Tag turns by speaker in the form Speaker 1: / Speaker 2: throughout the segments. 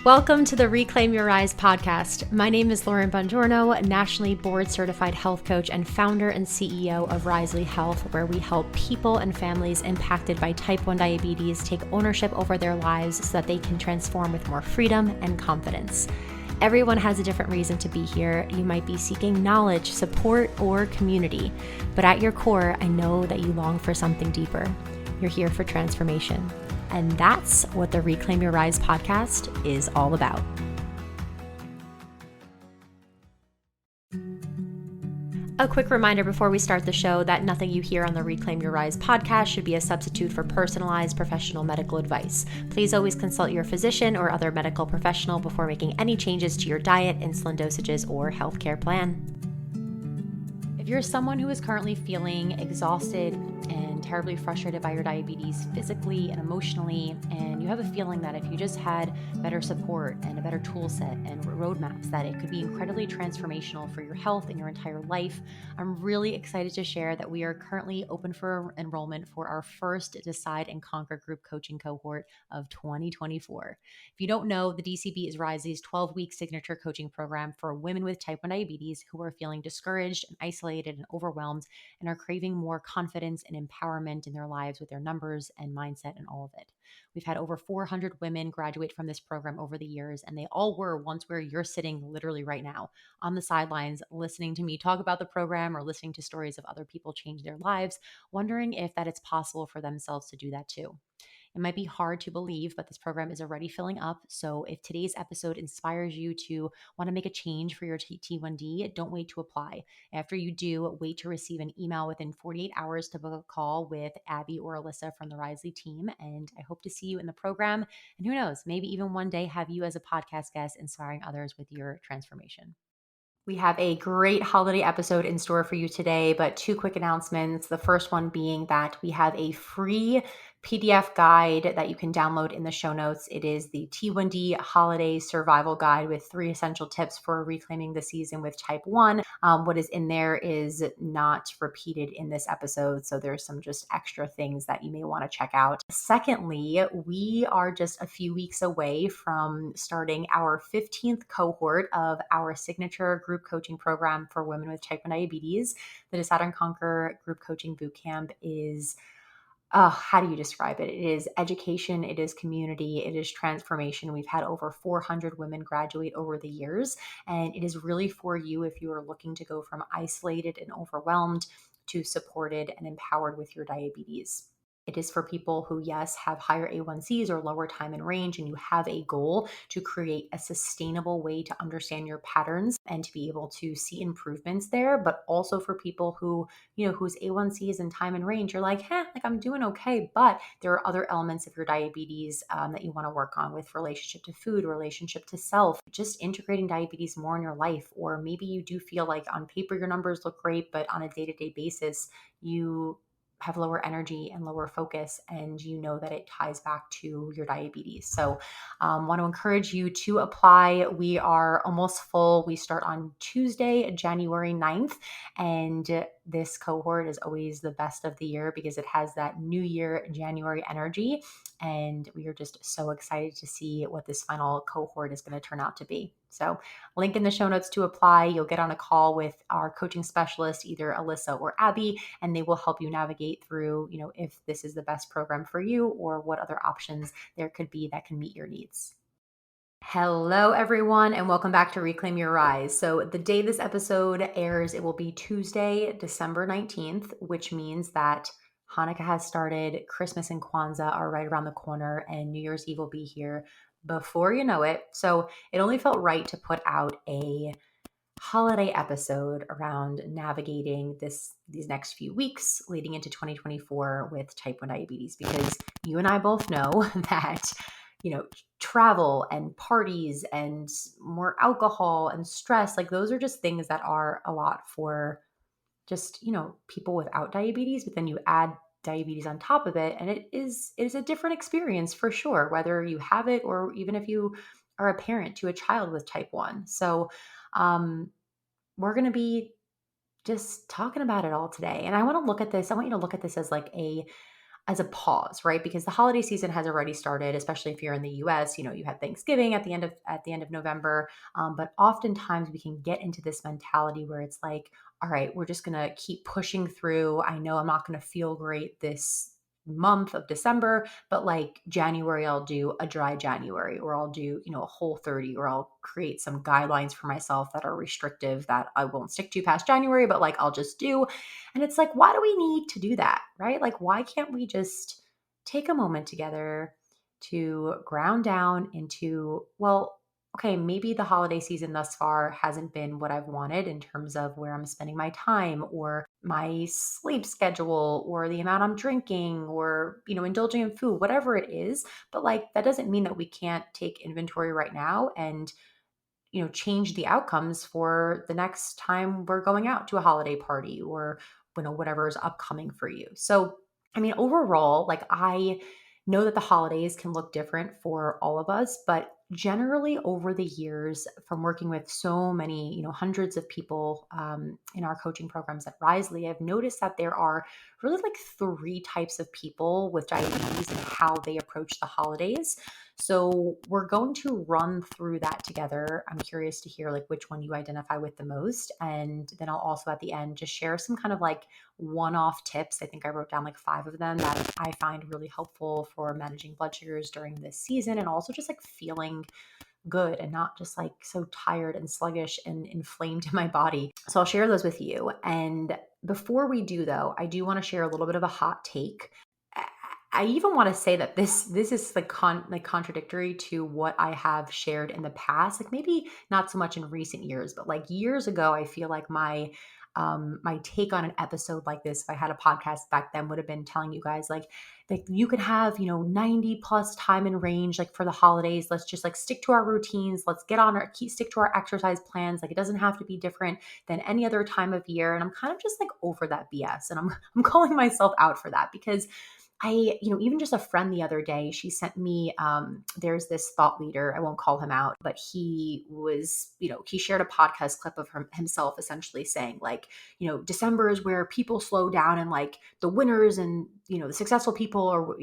Speaker 1: Welcome to the Reclaim Your Rise podcast. My name is Lauren Bongiorno, nationally board certified health coach and founder and CEO of Risely Health, where we help people and families impacted by type 1 diabetes take ownership over their lives so that they can transform with more freedom and confidence. Everyone has a different reason to be here. You might be seeking knowledge, support, or community, but at your core, I know that you long for something deeper. You're here for transformation. And that's what the Reclaim Your Rise podcast is all about. A quick reminder before we start the show that nothing you hear on the Reclaim Your Rise podcast should be a substitute for personalized professional medical advice. Please always consult your physician or other medical professional before making any changes to your diet, insulin dosages, or healthcare plan. If you're someone who is currently feeling exhausted and terribly frustrated by your diabetes physically and emotionally, and you have a feeling that if you just had better support and a better tool set and roadmaps, that it could be incredibly transformational for your health and your entire life, I'm really excited to share that we are currently open for enrollment for our first Decide and Conquer group coaching cohort of 2024. If you don't know, the DCB is Risely's 12-week signature coaching program for women with type 1 diabetes who are feeling discouraged and isolated and overwhelmed and are craving more confidence and empowerment in their lives with their numbers and mindset and all of it. We've had over 400 women graduate from this program over the years, and they all were once where you're sitting literally right now on the sidelines listening to me talk about the program or listening to stories of other people change their lives, wondering if that it's possible for themselves to do that too. It might be hard to believe, but this program is already filling up. So if today's episode inspires you to want to make a change for your T1D, don't wait to apply. After you do, wait to receive an email within 48 hours to book a call with Abby or Alyssa from the Risely team. And I hope to see you in the program. And who knows, maybe even one day have you as a podcast guest inspiring others with your transformation. We have a great holiday episode in store for you today, but two quick announcements. The first one being that we have a free PDF guide that you can download in the show notes. It is the T1D Holiday Survival Guide with 3 essential tips for reclaiming the season with type 1. What is in there is not repeated in this episode, so there's some just extra things that you may want to check out. Secondly, we are just a few weeks away from starting our 15th cohort of our signature group coaching program for women with type 1 diabetes. The Decide and Conquer group coaching bootcamp is how do you describe it? It is education, it is community, it is transformation. We've had over 400 women graduate over the years, and it is really for you if you are looking to go from isolated and overwhelmed to supported and empowered with your diabetes. It is for people who, yes, have higher A1Cs or lower time in range, and you have a goal to create a sustainable way to understand your patterns and to be able to see improvements there. But also for people who, whose A1Cs and time in range, you're like I'm doing okay. But there are other elements of your diabetes that you want to work on with relationship to food, relationship to self, just integrating diabetes more in your life. Or maybe you do feel like on paper your numbers look great, but on a day-to-day basis, you have lower energy and lower focus, and you know that it ties back to your diabetes. So want to encourage you to apply. We are almost full. We start on Tuesday, January 9th, and this cohort is always the best of the year because it has that new year, January energy, and we are just so excited to see what this final cohort is going to turn out to be. So link in the show notes to apply. You'll get on a call with our coaching specialist, either Alyssa or Abby, and they will help you navigate through, if this is the best program for you or what other options there could be that can meet your needs. Hello, everyone, and welcome back to Reclaim Your Rise. So the day this episode airs, it will be Tuesday, December 19th, which means that Hanukkah has started, Christmas and Kwanzaa are right around the corner, and New Year's Eve will be here before you know it. So it only felt right to put out a holiday episode around navigating these next few weeks leading into 2024 with type 1 diabetes, because you and I both know that travel and parties and more alcohol and stress, like those are just things that are a lot for just, people without diabetes, but then you add diabetes on top of it, and it is a different experience for sure, whether you have it or even if you are a parent to a child with type 1. So we're going to be just talking about it all today. And I want you to look at this as like a as a pause, right? Because the holiday season has already started, especially if you're in the US. You had Thanksgiving at the end of November. But oftentimes we can get into this mentality where it's like, all right, we're just gonna keep pushing through. I know I'm not gonna feel great this month of December, but like January, I'll do a dry January, or I'll do, a whole 30, or I'll create some guidelines for myself that are restrictive that I won't stick to past January, but like I'll just do. And it's like, why do we need to do that? Right? Like, why can't we just take a moment together to ground down into, well, okay, maybe the holiday season thus far hasn't been what I've wanted in terms of where I'm spending my time, or my sleep schedule, or the amount I'm drinking, or, indulging in food, whatever it is. But like, that doesn't mean that we can't take inventory right now and change the outcomes for the next time we're going out to a holiday party, or whatever is upcoming for you. So I mean, overall, like, I know that the holidays can look different for all of us, but generally over the years, from working with so many, hundreds of people in our coaching programs at Risely, I've noticed that there are really like three types of people with diabetes and how they approach the holidays. So we're going to run through that together. I'm curious to hear like which one you identify with the most. And then I'll also at the end just share some kind of like one-off tips. I think I wrote down like 5 of them that I find really helpful for managing blood sugars during this season, and also just like feeling good and not just like so tired and sluggish and inflamed in my body. So I'll share those with you. And before we do though, I do want to share a little bit of a hot take. I even want to say that this is like contradictory to what I have shared in the past. Like, maybe not so much in recent years, but like years ago, I feel like my take on an episode like this, if I had a podcast back then, would have been telling you guys like you could have 90 plus time in range like for the holidays. Let's just like stick to our routines. Let's stick to our exercise plans. Like, it doesn't have to be different than any other time of year. And I'm kind of just like over that BS, and I'm calling myself out for that, because even just a friend the other day, she sent me, there's this thought leader, I won't call him out, but he shared a podcast clip of himself essentially saying like, December is where people slow down, and like the winners and, the successful people are,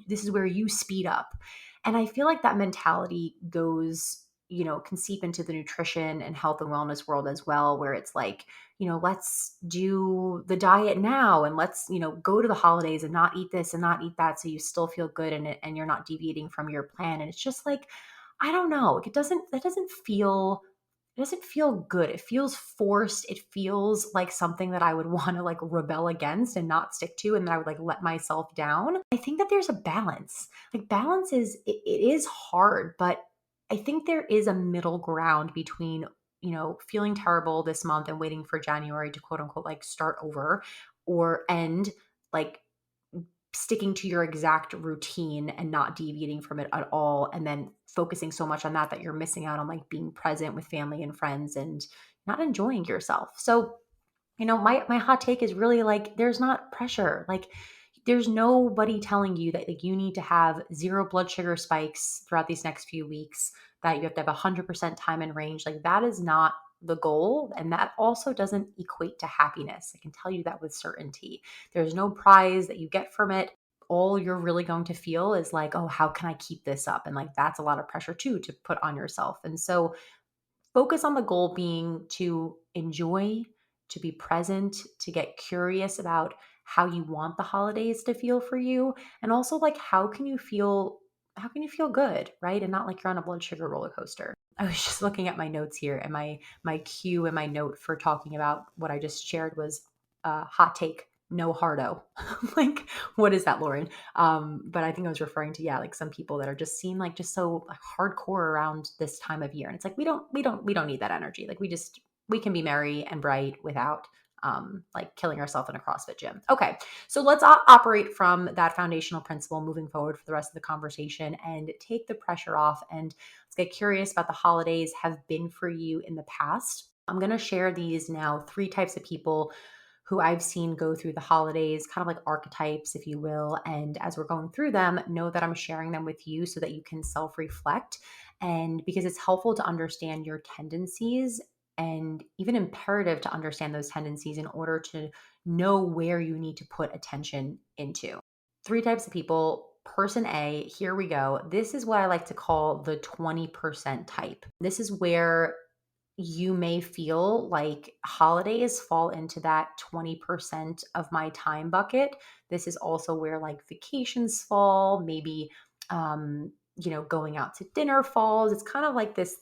Speaker 1: this is where you speed up. And I feel like that mentality can seep into the nutrition and health and wellness world as well, where it's like, let's do the diet now, and let's, go to the holidays and not eat this and not eat that, so you still feel good in it and you're not deviating from your plan. And it's just like, I don't know, it doesn't feel good. It feels forced. It feels like something that I would want to like rebel against and not stick to, and that I would like let myself down. I think that there's a balance. Like, balance it is hard, but I think there is a middle ground between, feeling terrible this month and waiting for January to quote unquote like start over, or end, like sticking to your exact routine and not deviating from it at all, and then focusing so much on that you're missing out on like being present with family and friends and not enjoying yourself. So, my hot take is really like, there's not pressure. Like, there's nobody telling you that like you need to have 0 blood sugar spikes throughout these next few weeks, that you have to have 100% time in range. Like, that is not the goal, and that also doesn't equate to happiness. I can tell you that with certainty. There's no prize that you get from it. All you're really going to feel is like, oh, how can I keep this up? And like, that's a lot of pressure too to put on yourself. And so focus on the goal being to enjoy, to be present, to get curious about how you want the holidays to feel for you, and also like how can you feel good, right? And not like you're on a blood sugar roller coaster. I was just looking at my notes here, and my cue and my note for talking about what I just shared was hot take, no hardo. Like, what is that, Lauren? But I think I was referring to, yeah, like some people that are just seem like just so like, hardcore around this time of year. And it's like, we don't need that energy. Like, we can be merry and bright without like killing ourselves in a CrossFit gym. Okay. So let's operate from that foundational principle moving forward for the rest of the conversation, and take the pressure off, and let's get curious about the holidays have been for you in the past. I'm going to share these now 3 types of people who I've seen go through the holidays, kind of like archetypes, if you will. And as we're going through them, know that I'm sharing them with you so that you can self reflect. And because it's helpful to understand your tendencies, and even imperative to understand those tendencies in order to know where you need to put attention into. Three types of people. Person A, here we go. This is what I like to call the 20% type. This is where you may feel like holidays fall into that 20% of my time bucket. This is also where like vacations fall, maybe going out to dinner falls. It's kind of like this,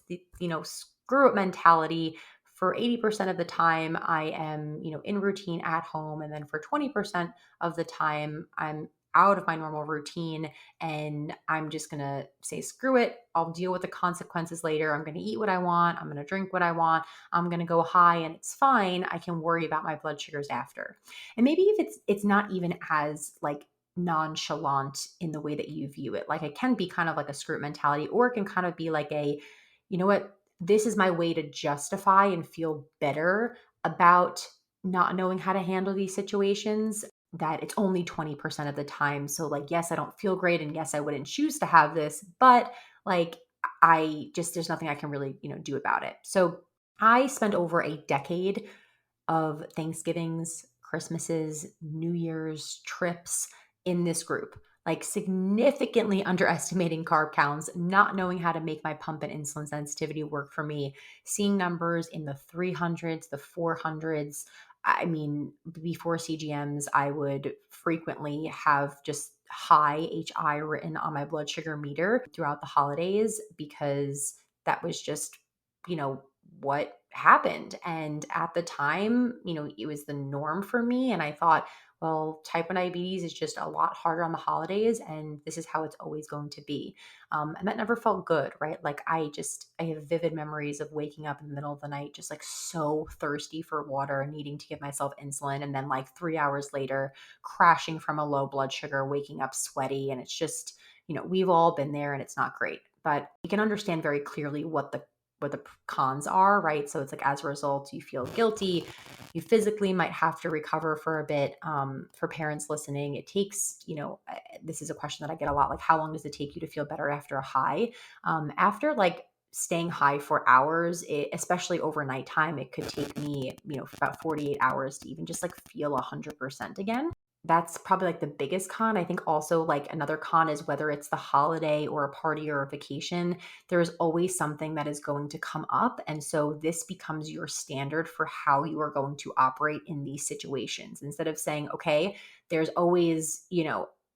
Speaker 1: screw it mentality. For 80% of the time, I am, in routine at home. And then for 20% of the time, I'm out of my normal routine and I'm just going to say, screw it. I'll deal with the consequences later. I'm going to eat what I want. I'm going to drink what I want. I'm going to go high and it's fine. I can worry about my blood sugars after. And maybe if it's not even as like nonchalant in the way that you view it. Like it can be kind of like a screw it mentality, or it can kind of be like a, you know what, this is my way to justify and feel better about not knowing how to handle these situations, that it's only 20% of the time. So like, yes, I don't feel great. And yes, I wouldn't choose to have this, but like, there's nothing I can really, do about it. So I spent over a decade of Thanksgivings, Christmases, New Year's trips in this group, like significantly underestimating carb counts, not knowing how to make my pump and insulin sensitivity work for me, seeing numbers in the 300s, the 400s. I mean, before CGMs, I would frequently have just high HI written on my blood sugar meter throughout the holidays because that was just, what happened. And at the time, it was the norm for me. And I thought, well, type 1 diabetes is just a lot harder on the holidays. And this is how it's always going to be. And that never felt good, right? Like I have vivid memories of waking up in the middle of the night, just like so thirsty for water and needing to give myself insulin. And then like 3 hours later, crashing from a low blood sugar, waking up sweaty. And it's just, we've all been there and it's not great. But you can understand very clearly what the cons are, right? So it's like as a result, you feel guilty. You physically might have to recover for a bit. For parents listening, it takes, this is a question that I get a lot, like how long does it take you to feel better after a high? After like staying high for hours, especially overnight time, it could take me, for about 48 hours to even just like feel 100% again. That's probably like the biggest con. I think also like another con is whether it's the holiday or a party or a vacation, there's always something that is going to come up. And so this becomes your standard for how you are going to operate in these situations. Instead of saying, okay, there's always,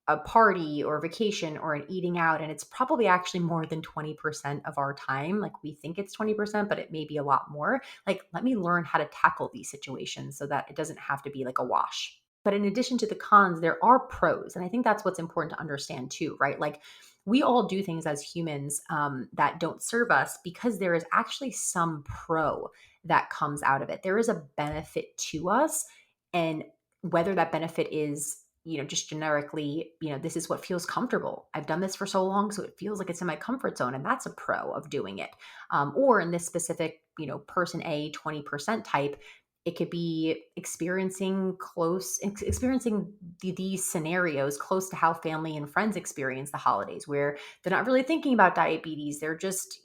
Speaker 1: a party or vacation or an eating out, and it's probably actually more than 20% of our time. Like we think it's 20%, but it may be a lot more. Like, let me learn how to tackle these situations so that it doesn't have to be like a wash. But in addition to the cons, there are pros. And I think that's what's important to understand too, right? Like we all do things as humans that don't serve us because there is actually some pro that comes out of it. There is a benefit to us. And whether that benefit is, just generically, this is what feels comfortable. I've done this for so long, so it feels like it's in my comfort zone. And that's a pro of doing it. Or in this specific, person A, 20% type, it could be experiencing these scenarios close to how family and friends experience the holidays, where they're not really thinking about diabetes. They're just,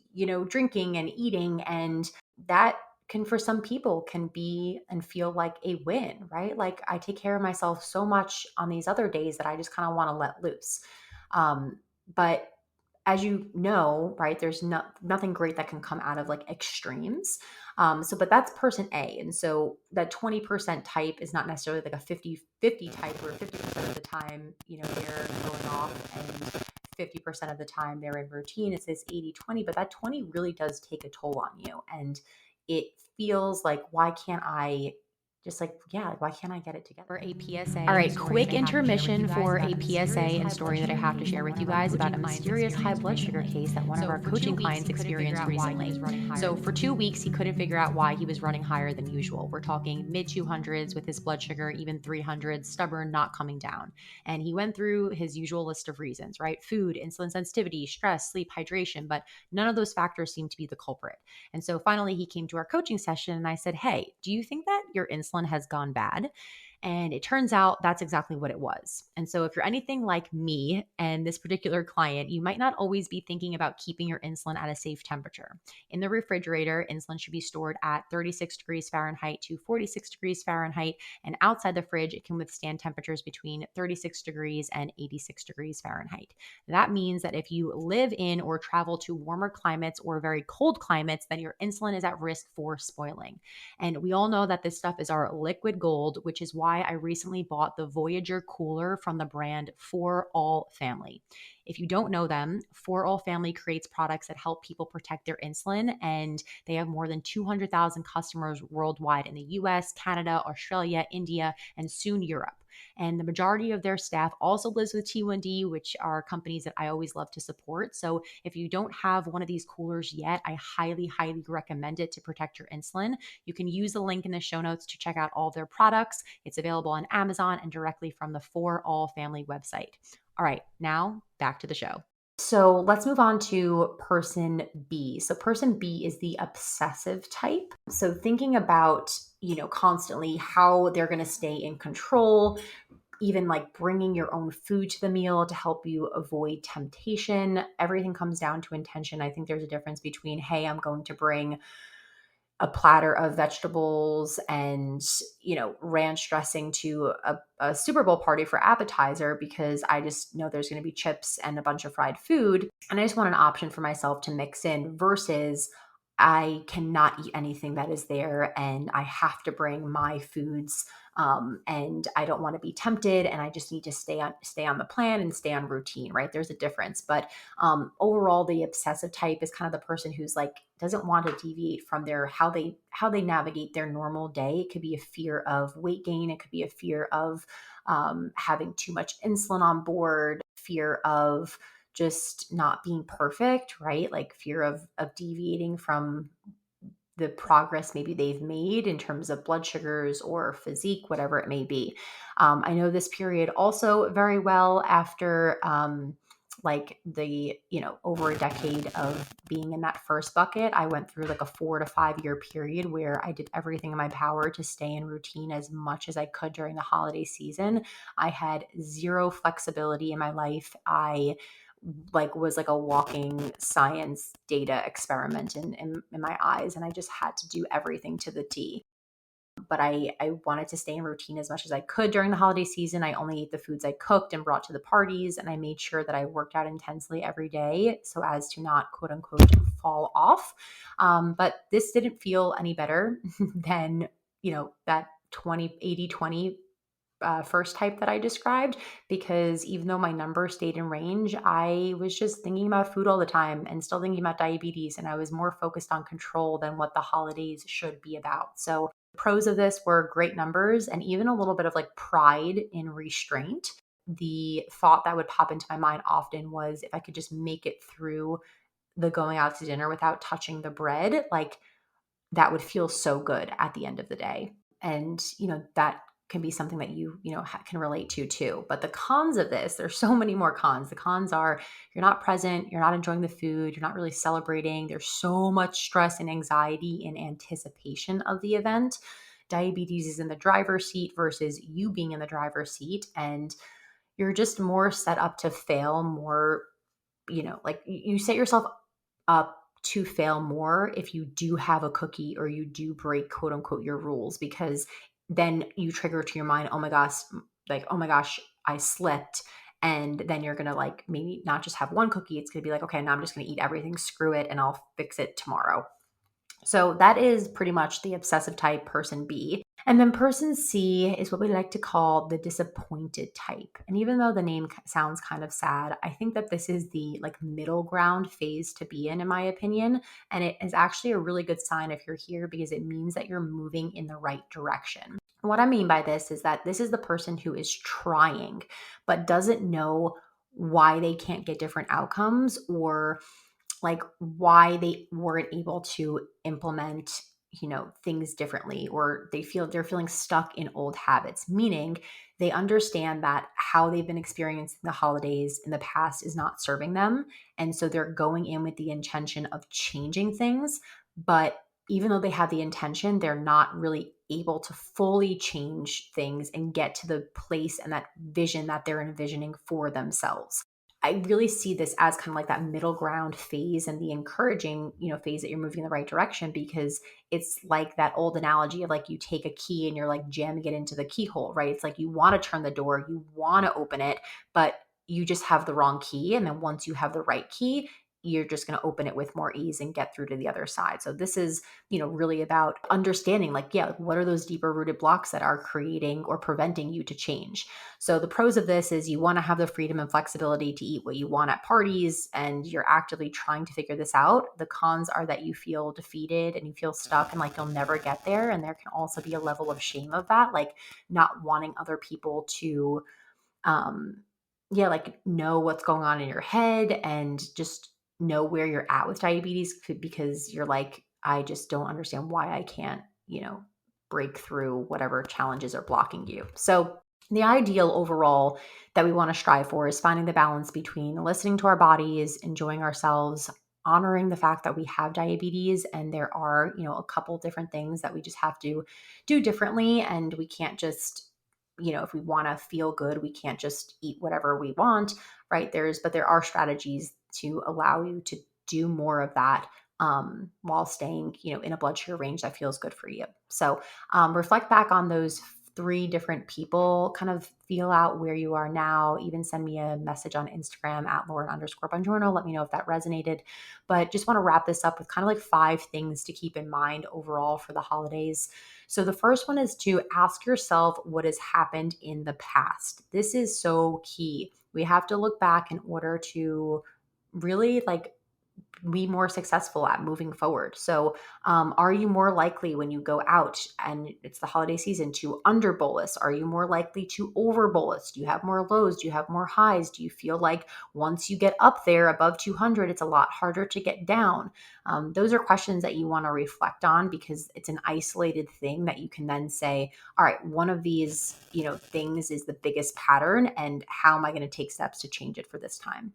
Speaker 1: drinking and eating. And that can, for some people, can be and feel like a win, right? Like I take care of myself so much on these other days that I just kind of want to let loose. But as you know, right, there's nothing great that can come out of like extremes. But that's person A. And so that 20% type is not necessarily like a 50-50 type where 50% of the time, they're going off and 50% of the time they're in routine. It says 80-20, but that 20 really does take a toll on you. And it feels like, why can't I just like, yeah, why can't I get it together?
Speaker 2: For a PSA.
Speaker 1: All right, quick intermission for a PSA and story that I have to share with you guys about a mysterious high blood sugar case that one of our coaching clients experienced recently. So for 2 weeks, he couldn't figure out why he was running higher than usual. We're talking mid 200s with his blood sugar, even 300s, stubborn, not coming down. And he went through his usual list of reasons, right? Food, insulin sensitivity, stress, sleep, hydration, but none of those factors seem to be the culprit. And so finally he came to our coaching session and I said, hey, do you think that your insulin has gone bad? And it turns out that's exactly what it was. And so if you're anything like me and this particular client, you might not always be thinking about keeping your insulin at a safe temperature. In the refrigerator, insulin should be stored at 36 degrees Fahrenheit to 46 degrees Fahrenheit. And outside the fridge, it can withstand temperatures between 36 degrees and 86 degrees Fahrenheit. That means that if you live in or travel to warmer climates or very cold climates, then your insulin is at risk for spoiling. And we all know that this stuff is our liquid gold, which is why I recently bought the Voyager cooler from the brand For All Family. If you don't know them, For All Family creates products that help people protect their insulin, and they have more than 200,000 customers worldwide in the US, Canada, Australia, India, and soon Europe. And the majority of their staff also lives with T1D, which are companies that I always love to support. So if you don't have one of these coolers yet, I highly, highly recommend it to protect your insulin. You can use the link in the show notes to check out all their products. It's available on Amazon and directly from the For All Family website. All right, now back to the show. So let's move on to person B. So person B is the obsessive type. So thinking about, constantly how they're going to stay in control, even like bringing your own food to the meal to help you avoid temptation. Everything comes down to intention. I think there's a difference between, hey, I'm going to bring a platter of vegetables and, ranch dressing to a Super Bowl party for appetizer because I just know there's going to be chips and a bunch of fried food. And I just want an option for myself to mix in versus I cannot eat anything that is there and I have to bring my foods. And I don't want to be tempted and I just need to stay on the plan and stay on routine, right? There's a difference. But overall, the obsessive type is kind of the person who's like doesn't want to deviate from their how they navigate their normal day. It could be a fear of weight gain. It could be a fear of having too much insulin on board, fear of just not being perfect, right? Like fear of deviating from the progress maybe they've made in terms of blood sugars or physique, whatever it may be. I know this period also very well after like the, over a decade of being in that first bucket. I went through like a 4 to 5 year period where I did everything in my power to stay in routine as much as I could during the holiday season. I had zero flexibility in my life. I was like a walking science data experiment in my eyes. And I just had to do everything to the T. But I wanted to stay in routine as much as I could during the holiday season. I only ate the foods I cooked and brought to the parties. And I made sure that I worked out intensely every day so as to not, quote unquote, fall off. But this didn't feel any better than, that 20 first type that I described, because even though my number stayed in range, I was just thinking about food all the time and still thinking about diabetes. And I was more focused on control than what the holidays should be about. So the pros of this were great numbers and even a little bit of like pride in restraint. The thought that would pop into my mind often was if I could just make it through the going out to dinner without touching the bread, like that would feel so good at the end of the day. And, that can be something that you can relate to too. But the cons of this, there's so many more cons. The cons are you're not present, you're not enjoying the food, you're not really celebrating. There's so much stress and anxiety in anticipation of the event. Diabetes is in the driver's seat versus you being in the driver's seat. And you're just more set up to fail more, like you set yourself up to fail more if you do have a cookie or you do break, quote unquote, your rules, because then you trigger to your mind, oh my gosh, I slipped. And then you're going to like maybe not just have one cookie. It's going to be like, okay, now I'm just going to eat everything, screw it, and I'll fix it tomorrow. So that is pretty much the obsessive type, person B. And then person C is what we like to call the disappointed type. And even though the name sounds kind of sad, I think that this is the like middle ground phase to be in my opinion. And it is actually a really good sign if you're here because it means that you're moving in the right direction. What I mean by this is that this is the person who is trying, but doesn't know why they can't get different outcomes or like why they weren't able to implement things differently, or they're feeling stuck in old habits, meaning they understand that how they've been experiencing the holidays in the past is not serving them, and so they're going in with the intention of changing things. But even though they have the intention, they're not really able to fully change things and get to the place and that vision that they're envisioning for themselves. I really see this as kind of like that middle ground phase and the encouraging, phase that you're moving in the right direction, because it's like that old analogy of like you take a key and you're like jamming it into the keyhole, right? It's like you want to turn the door, you want to open it, but you just have the wrong key. And then once you have the right key, you're just going to open it with more ease and get through to the other side. So this is, really about understanding like, yeah, what are those deeper rooted blocks that are creating or preventing you to change? So the pros of this is you want to have the freedom and flexibility to eat what you want at parties, and you're actively trying to figure this out. The cons are that you feel defeated and you feel stuck and like you'll never get there. And there can also be a level of shame of that, like not wanting other people to um like know what's going on in your head and just know where you're at with diabetes, because you're like, I just don't understand why I can't, break through whatever challenges are blocking you. So the ideal overall that we want to strive for is finding the balance between listening to our bodies, enjoying ourselves, honoring the fact that we have diabetes, and there are, a couple different things that we just have to do differently, and we can't just, if we want to feel good, we can't just eat whatever we want, right? But there are strategies to allow you to do more of that, while staying, in a blood sugar range that feels good for you. So reflect back on those three different people, kind of feel out where you are now. Even send me a message on Instagram at Lauren_Bongiorno. Let me know if that resonated. But just want to wrap this up with kind of like 5 things to keep in mind overall for the holidays. So the first one is to ask yourself what has happened in the past. This is so key. We have to look back in order to really like be more successful at moving forward. So, are you more likely when you go out and it's the holiday season to under bolus? Are you more likely to over bolus? Do you have more lows? Do you have more highs? Do you feel like once you get up there above 200, it's a lot harder to get down? Those are questions that you want to reflect on, because it's an isolated thing that you can then say, all right, one of these, things is the biggest pattern, and how am I going to take steps to change it for this time?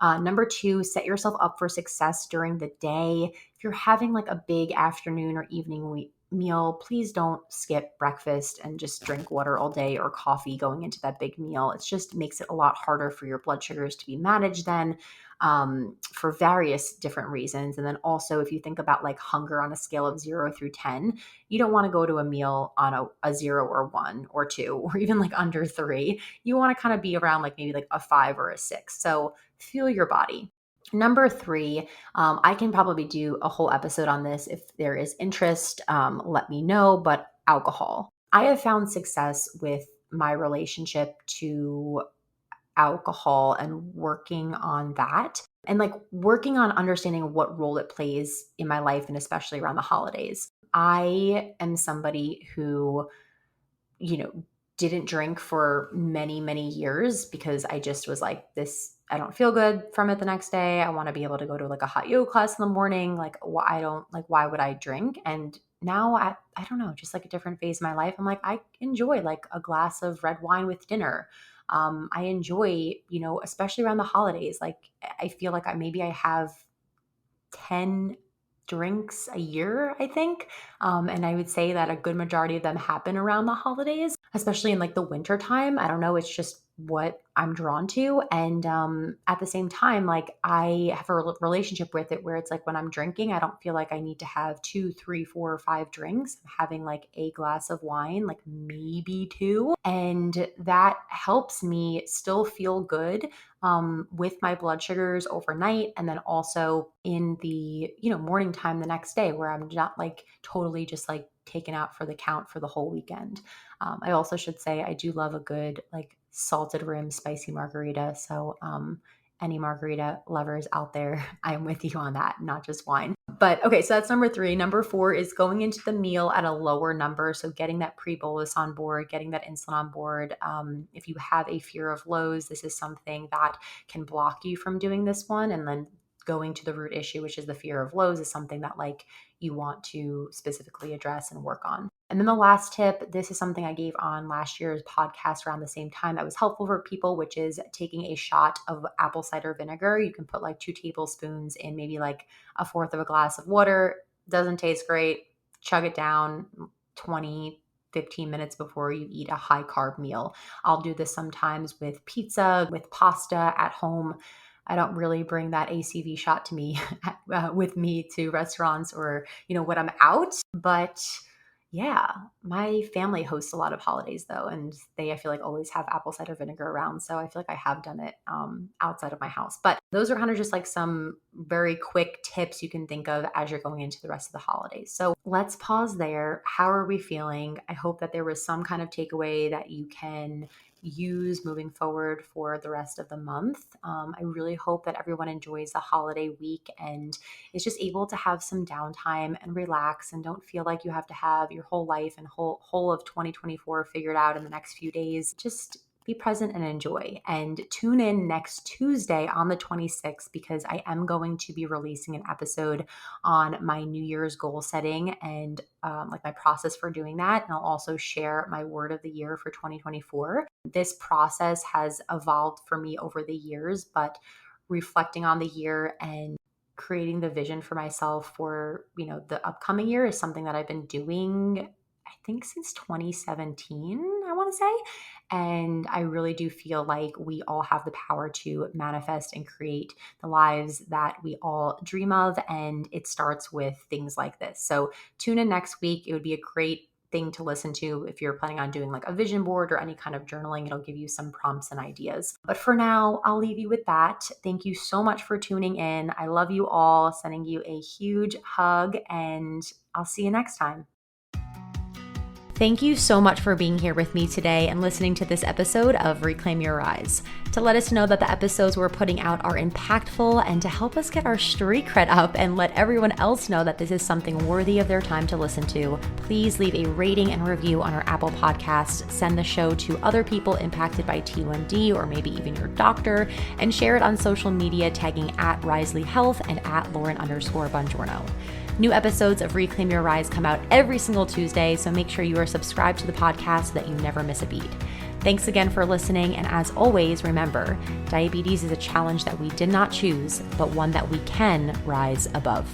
Speaker 1: Number 2, set yourself up for success during the day. If you're having like a big afternoon or evening meal, please don't skip breakfast and just drink water all day or coffee going into that big meal. It just makes it a lot harder for your blood sugars to be managed then, for various different reasons. And then also, if you think about like hunger on a scale of 0 through 10, you don't want to go to a meal on a 0 or 1 or 2 or even like under 3. You want to kind of be around like maybe like a 5 or a 6. So feel your body. Number 3, I can probably do a whole episode on this if there is interest. Let me know. But alcohol. I have found success with my relationship to alcohol and working on that, and like working on understanding what role it plays in my life, and especially around the holidays. I am somebody who, you know, didn't drink for many, many years because I just was like, this, I don't feel good from it the next day. I want to be able to go to like a hot yoga class in the morning. Like, why would I drink? And now I don't know, just like a different phase of my life, I'm like, I enjoy like a glass of red wine with dinner. I enjoy, especially around the holidays, like I feel like maybe I have 10 drinks a year, I think. And I would say that a good majority of them happen around the holidays, especially in like the winter time. I don't know. It's just what I'm drawn to. And at the same time, like I have a relationship with it where it's like when I'm drinking, I don't feel like I need to have 2, 3, 4, or 5 drinks. I'm having like a glass of wine, like maybe 2. And that helps me still feel good, with my blood sugars overnight, and then also in the morning time the next day, where I'm not like totally just like taken out for the count for the whole weekend. I also should say I do love a good like salted rim spicy margarita. So any margarita lovers out there, I'm with you on that, not just wine. But okay, so that's number 3. Number 4 is going into the meal at a lower number. So getting that pre-bolus on board, getting that insulin on board. If you have a fear of lows, this is something that can block you from doing this one. And then going to the root issue, which is the fear of lows, is something that like you want to specifically address and work on. And then the last tip, this is something I gave on last year's podcast around the same time that was helpful for people, which is taking a shot of apple cider vinegar. You can put like 2 tablespoons in maybe like a fourth of a glass of water. Doesn't taste great. Chug it down. 15 minutes before you eat a high carb meal. I'll do this sometimes with pizza, with pasta at home. I don't really bring that ACV shot to me with me to restaurants or, when I'm out. But yeah, my family hosts a lot of holidays though, and I feel like always have apple cider vinegar around. So I feel like I have done it outside of my house. But those are kind of just like some very quick tips you can think of as you're going into the rest of the holidays. So let's pause there. How are we feeling? I hope that there was some kind of takeaway that you can use moving forward for the rest of the month. I really hope that everyone enjoys the holiday week and is just able to have some downtime and relax and don't feel like you have to have your whole life and whole of 2024 figured out in the next few days. Just be present and enjoy. And tune in next Tuesday on the 26th because I am going to be releasing an episode on my New Year's goal setting and like my process for doing that. And I'll also share my word of the year for 2024. This process has evolved for me over the years, but reflecting on the year and creating the vision for myself for, the upcoming year is something that I've been doing, I think since 2017, I want to say. And I really do feel like we all have the power to manifest and create the lives that we all dream of. And it starts with things like this. So tune in next week. It would be a great thing to listen to if you're planning on doing like a vision board or any kind of journaling. It'll give you some prompts and ideas. But for now, I'll leave you with that. Thank you so much for tuning in. I love you all, sending you a huge hug, and I'll see you next time. Thank you so much for being here with me today and listening to this episode of Reclaim Your Rise. To let us know that the episodes we're putting out are impactful and to help us get our street cred up and let everyone else know that this is something worthy of their time to listen to, please leave a rating and review on our Apple Podcast, send the show to other people impacted by T1D or maybe even your doctor, and share it on social media tagging @Risely Health and @Lauren_Bongiorno. New episodes of Reclaim Your Rise come out every single Tuesday, so make sure you are subscribed to the podcast so that you never miss a beat. Thanks again for listening, and as always, remember, diabetes is a challenge that we did not choose, but one that we can rise above.